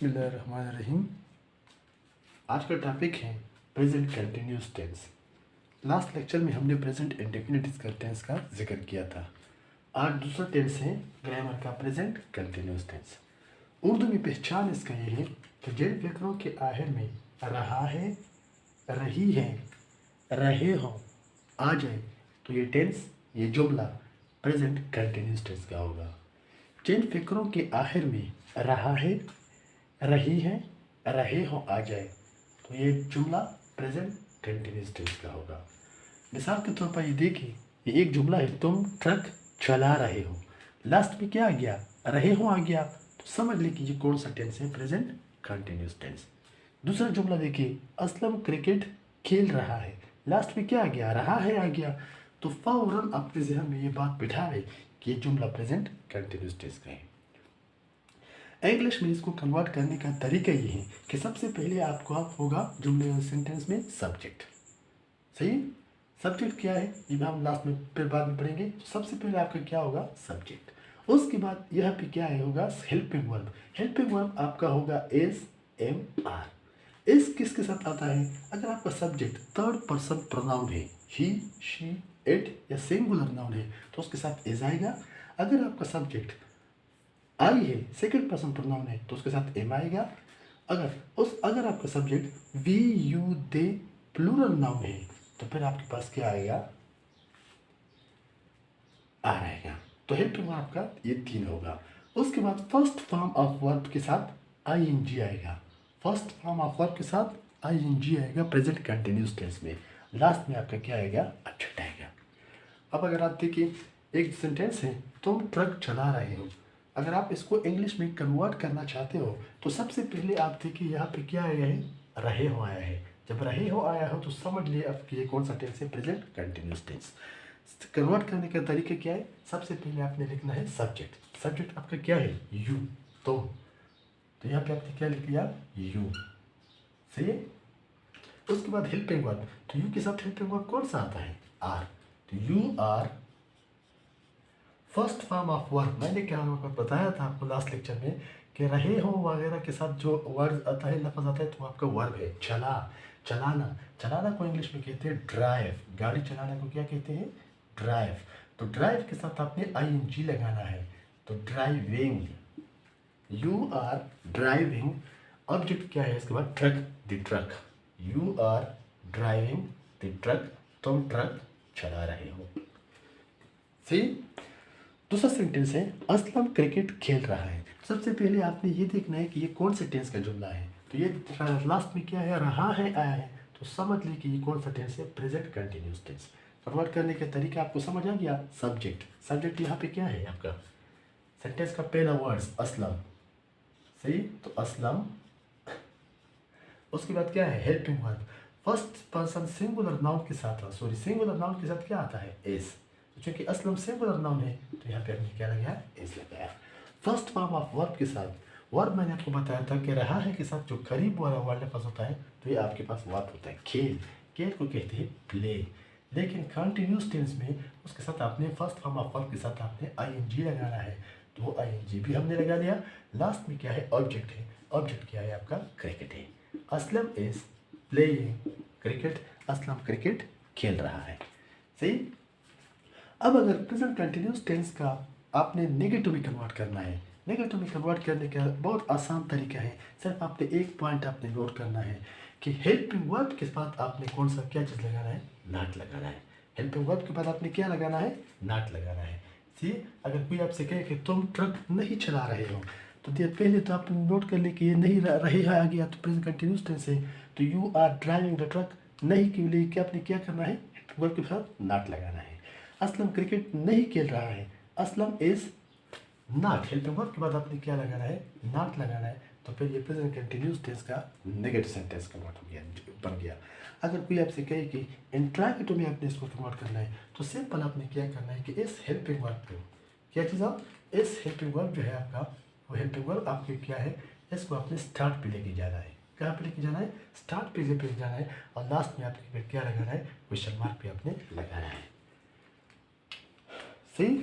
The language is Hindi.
बिस्मिल्लाहिर्रहमानिर्रहीम। आज का टॉपिक है present continuous tense. Last lecture में हमने प्रेजेंट इंडेफिनिट टेंस का जिक्र किया था। आज दूसरा टेंस है ग्रामर का प्रेजेंट कंटिन्यूस टेंस। उर्दू में पहचान इसका ये है कि जिन फिक्रों के आखिर में रहा है, रही है, रहे हो आ जाए तो ये टेंस, ये जुमला प्रेजेंट कंटिन्यूस टेंस का होगा। जिन फिक्रों के आखिर में रहा है, रही है, रहे हो आ जाए तो ये जुमला प्रेजेंट कंटिन्यूस टेंस का होगा। मिसाल के तौर पर ये देखिए, ये एक जुमला है, तुम ट्रक चला रहे हो। लास्ट में क्या आ गया? रहे हो आ गया, तो समझ ली कि ये कौन सा टेंस है? Present continuous tense. दूसरा जुमला देखिए, असलम क्रिकेट खेल रहा है। लास्ट में क्या आ गया? रहा है आ गया, तो फौरन अपने जहन में ये बात बिठाए कि ये जुमला प्रेजेंट कंटिन्यूस टेंस का है। इंग्लिश में इसको कन्वर्ट करने का तरीका ये है कि सबसे पहले आपको होगा जुमले और सेंटेंस में सब्जेक्ट। सही, सब्जेक्ट क्या है ये भी हम लास्ट में फिर बाद में पढ़ेंगे। तो सबसे पहले आपका क्या होगा? सब्जेक्ट। उसके बाद यह पे क्या है होगा? Helping verb. हेल्पिंग वर्ब आपका होगा एस एम आर। इस किसके साथ आता है? अगर आपका सब्जेक्ट थर्ड पर्सन प्रोनाउन है, ही, शी, इट या सिंगुलर नाउन है तो उसके साथ एज आएगा। अगर आपका सब्जेक्ट आई है, सेकंड पर्सन प्रोनाउन है तो उसके साथ एम आएगा। अगर आपका subject we, you, they plural noun है तो फिर आपके पास क्या आएगा? आर आएगा। तो हेल्पिंग वर्ब आपका ये तीन होगा। उसके बाद फर्स्ट फॉर्म ऑफ वर्ब के साथ आई एन जी आएगा। फर्स्ट फॉर्म ऑफ वर्ब के साथ आई एन जी आएगा प्रेजेंट कंटिन्यूस टेंस में। लास्ट में आपका क्या आएगा? ऑब्जेक्ट आएगा। अब अगर आप देखिए, एक सेंटेंस है, तुम ट्रक चला रहे हो। अगर आप इसको इंग्लिश में कन्वर्ट करना चाहते हो तो सबसे पहले आप देखिए यहाँ पे क्या आया है? रहे हो आया है। जब रहे हो आया हो तो समझ लिए अब कि ये कौन सा टेंस है? Present continuous tense. कन्वर्ट करने का तरीका क्या है? सबसे पहले आपने लिखना है सब्जेक्ट। सब्जेक्ट आपका क्या है? यू, तो यहाँ पे आपने क्या लिख लिया? यू। सही है। उसके बाद हेल्पिंग वर्ब, तो यू के साथ हेल्पिंग वर्ब कौन सा आता है? आर। तो you are first form of verb. मैंने क्या बताया था आपको लास्ट लेक्चर में कि रहे हो वगैरह के साथ जो वर्ड आता है, लफ्ज आता है, तो आपका वर्ब है। चला, चलाना। चलाना को इंग्लिश में कहते हैं ड्राइव। गाड़ी चलाने को क्या कहते हैं? ड्राइव। तो ड्राइव के साथ आपने आई एन जी लगाना है, तो driving. You are driving. Object क्या है इसके बाद? Truck, the truck. You are driving the truck. तुम ट्रक चला रहे हो। सही। दूसरा सेंटेंस है, असलम क्रिकेट खेल रहा है। सबसे पहले आपने ये देखना है कि ये कौन से टेंस का जुमला है। तो ये लास्ट में क्या है? रहा है, आया है, तो समझ ली कि ये कौन सा टेंस है? Present continuous tense. कन्वर्ट करने का तरीका आपको समझ आ गया। सब्जेक्ट, सब्जेक्ट यहाँ पे क्या है आपका? सेंटेंस का पहला वर्ड असलम। सही, तो असलम। उसके बाद क्या है? Helping verb. First person singular noun के साथ, सॉरी सिंगुलर नाउन के साथ क्या आता है? एस। क्योंकि असलम सिंगुलर नाउन है तो यहाँ पे हमने क्या लगाया? एस लगाया। फर्स्ट फॉर्म ऑफ वर्ब के साथ वर्ब मैंने आपको बताया था कि रहा है के साथ जो करीब वाला वर्ड लफ्ज होता है तो ये आपके पास वर्ब होता है। खेल, खेल को कहते हैं प्ले। लेकिन कंटिन्यूस टेंस में उसके साथ आपने फर्स्ट फॉर्म ऑफ वर्ब के साथ आपने आई एन जी लगाना है, तो आई एन जी भी हमने लगा लिया। लास्ट में क्या है? ऑब्जेक्ट है। ऑब्जेक्ट क्या है आपका? क्रिकेट है। Aslam is playing cricket. Aslam cricket खेल रहा है। सही। अब अगर प्रेजेंट कंटिन्यूस टेंस का आपने नेगेटिव में कन्वर्ट करना है, नेगेटिव में कन्वर्ट करने का बहुत आसान तरीका है। सिर्फ आपने एक पॉइंट आपने नोट करना है कि हेल्पिंग वर्ब के साथ आपने कौन सा क्या चीज़ लगाना है? नॉट लगाना है। हेल्पिंग वर्ब के बाद आपने क्या लगाना है? नॉट लगाना है। सी, अगर कोई आपसे कहे कि तुम ट्रक नहीं चला रहे हो तो पहले तो आप नोट कर ले कि ये नहीं रहे आ गया तो प्रेजेंट कंटिन्यूस टेंस है। तो you are driving the truck, नहीं के लिए क्या आपने क्या करना है? वर्ब के साथ नॉट लगाना है। असलम क्रिकेट नहीं खेल रहा है। Aslam is not. Helping verb के बाद आपने क्या लगाना है? नॉट लगाना है। तो फिर ये प्रेजेंट कंटिन्यूस टेंस का नेगेटिव सेंटेंस कन्वर्ट हो गया, बन गया। अगर कोई आपसे कहे कि इंट्रागेटिव में आपने इसको कन्वर्ट करना है तो सिंपल आपने क्या करना है कि इस हेल्पिंग वर्ब को क्या चीज़ आप इस हेल्पिंग वर्ब जो है आपका, वो हेल्पिंग वर्ब आपके क्या है? इसको आपने स्टार्ट पे लेके जाना है। कहाँ पे लेके जाना है? स्टार्ट पे लेके जाना है। और लास्ट में आपने क्या लगाना है? क्वेश्चन मार्क पे आपने लगाना है। सही।